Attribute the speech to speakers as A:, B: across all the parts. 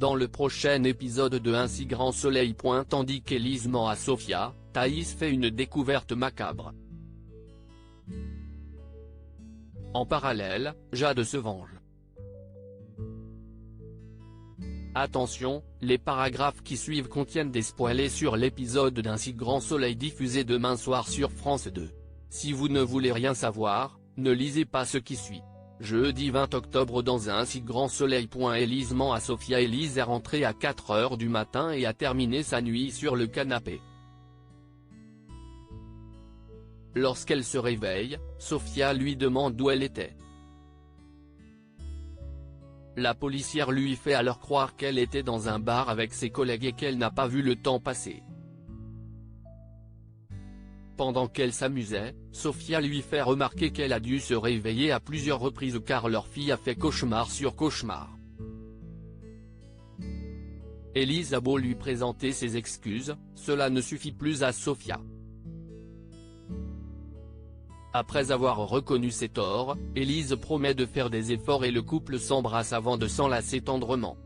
A: Dans le prochain épisode de Un si grand soleil. Tandis qu'Élise ment à Sofia, Thaïs fait une découverte macabre. En parallèle, Jade se venge. Attention, les paragraphes qui suivent contiennent des spoilers sur l'épisode d'Un si grand soleil diffusé demain soir sur France 2. Si vous ne voulez rien savoir, ne lisez pas ce qui suit. Jeudi 20 octobre dans Un si grand soleil. Élise ment à Sofia. Élise est rentrée à 4 h du matin et a terminé sa nuit sur le canapé. Lorsqu'elle se réveille, Sofia lui demande où elle était. La policière lui fait alors croire qu'elle était dans un bar avec ses collègues et qu'elle n'a pas vu le temps passer. Pendant qu'elle s'amusait, Sofia lui fait remarquer qu'elle a dû se réveiller à plusieurs reprises car leur fille a fait cauchemar sur cauchemar. Élise a beau lui présenter ses excuses, cela ne suffit plus à Sofia. Après avoir reconnu ses torts, Élise promet de faire des efforts et le couple s'embrasse avant de s'enlacer tendrement.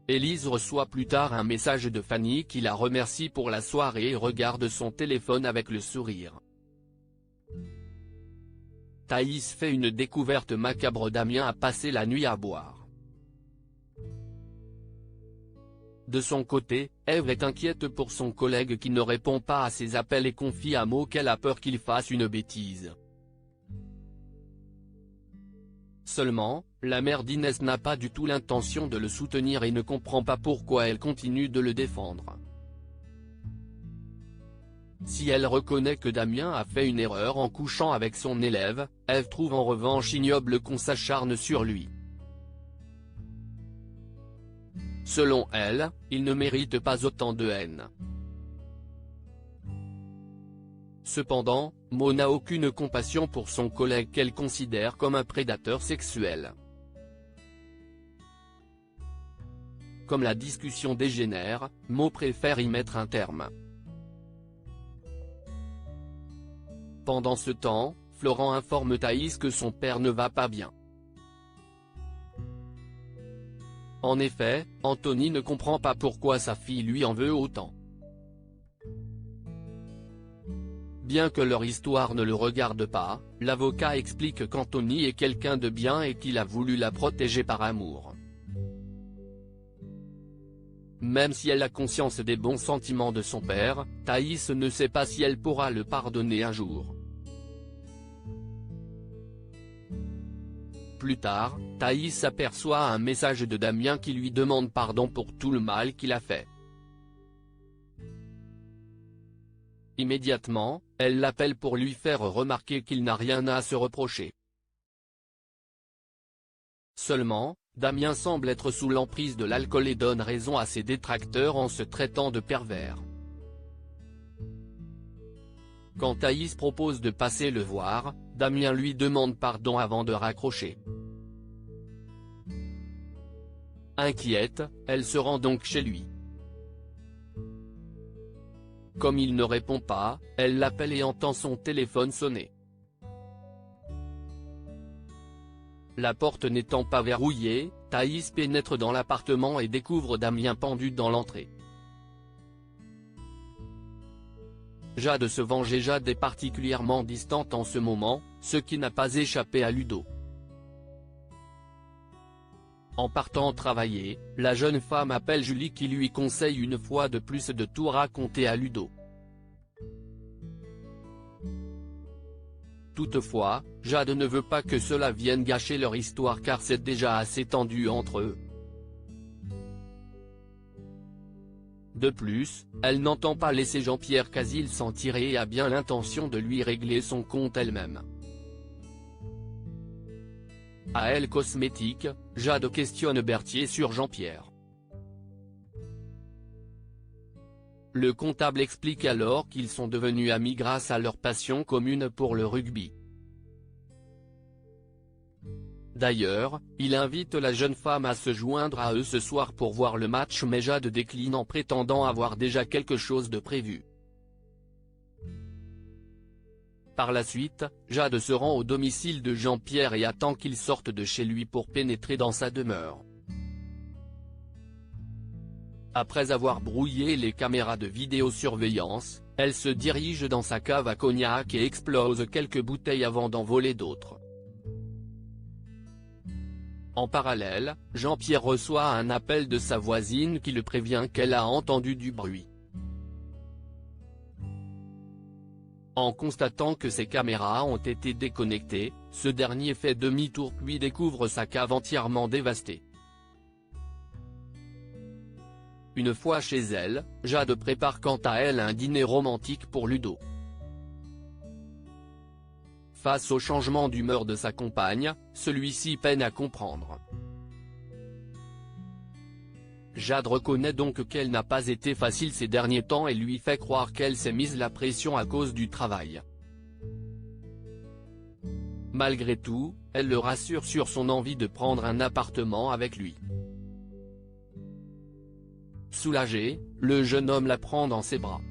A: Élise reçoit plus tard un message de Fanny qui la remercie pour la soirée et regarde son téléphone avec le sourire. Thaïs fait une découverte macabre. Damien a passé la nuit à boire. De son côté, Ève est inquiète pour son collègue qui ne répond pas à ses appels et confie à Mo qu'elle a peur qu'il fasse une bêtise. Seulement, la mère d'Inès n'a pas du tout l'intention de le soutenir et ne comprend pas pourquoi elle continue de le défendre. Si elle reconnaît que Damien a fait une erreur en couchant avec son élève, Ève trouve en revanche ignoble qu'on s'acharne sur lui. Selon elle, il ne mérite pas autant de haine. Cependant, Mo n'a aucune compassion pour son collègue qu'elle considère comme un prédateur sexuel. Comme la discussion dégénère, Mo préfère y mettre un terme. Pendant ce temps, Florent informe Thaïs que son père ne va pas bien. En effet, Anthony ne comprend pas pourquoi sa fille lui en veut autant. Bien que leur histoire ne le regarde pas, l'avocat explique qu'Anthony est quelqu'un de bien et qu'il a voulu la protéger par amour. Même si elle a conscience des bons sentiments de son père, Thaïs ne sait pas si elle pourra le pardonner un jour. Plus tard, Thaïs aperçoit un message de Damien qui lui demande pardon pour tout le mal qu'il a fait. Immédiatement, elle l'appelle pour lui faire remarquer qu'il n'a rien à se reprocher. Seulement, Damien semble être sous l'emprise de l'alcool et donne raison à ses détracteurs en se traitant de pervers. Quand Thaïs propose de passer le voir, Damien lui demande pardon avant de raccrocher. Inquiète, elle se rend donc chez lui. Comme il ne répond pas, elle l'appelle et entend son téléphone sonner. La porte n'étant pas verrouillée, Thaïs pénètre dans l'appartement et découvre Damien pendu dans l'entrée. Jade se venge et Jade est particulièrement distante en ce moment, ce qui n'a pas échappé à Ludo. En partant travailler, la jeune femme appelle Julie qui lui conseille une fois de plus de tout raconter à Ludo. Toutefois, Jade ne veut pas que cela vienne gâcher leur histoire car c'est déjà assez tendu entre eux. De plus, elle n'entend pas laisser Jean-Pierre Casil s'en tirer et a bien l'intention de lui régler son compte elle-même. À Elle Cosmétique, Jade questionne Berthier sur Jean-Pierre. Le comptable explique alors qu'ils sont devenus amis grâce à leur passion commune pour le rugby. D'ailleurs, il invite la jeune femme à se joindre à eux ce soir pour voir le match mais Jade décline en prétendant avoir déjà quelque chose de prévu. Par la suite, Jade se rend au domicile de Jean-Pierre et attend qu'il sorte de chez lui pour pénétrer dans sa demeure. Après avoir brouillé les caméras de vidéosurveillance, elle se dirige dans sa cave à cognac et explose quelques bouteilles avant d'en voler d'autres. En parallèle, Jean-Pierre reçoit un appel de sa voisine qui le prévient qu'elle a entendu du bruit. En constatant que ses caméras ont été déconnectées, ce dernier fait demi-tour puis découvre sa cave entièrement dévastée. Une fois chez elle, Jade prépare quant à elle un dîner romantique pour Ludo. Face au changement d'humeur de sa compagne, celui-ci peine à comprendre. Jade reconnaît donc qu'elle n'a pas été facile ces derniers temps et lui fait croire qu'elle s'est mise la pression à cause du travail. Malgré tout, elle le rassure sur son envie de prendre un appartement avec lui. Soulagé, le jeune homme la prend dans ses bras.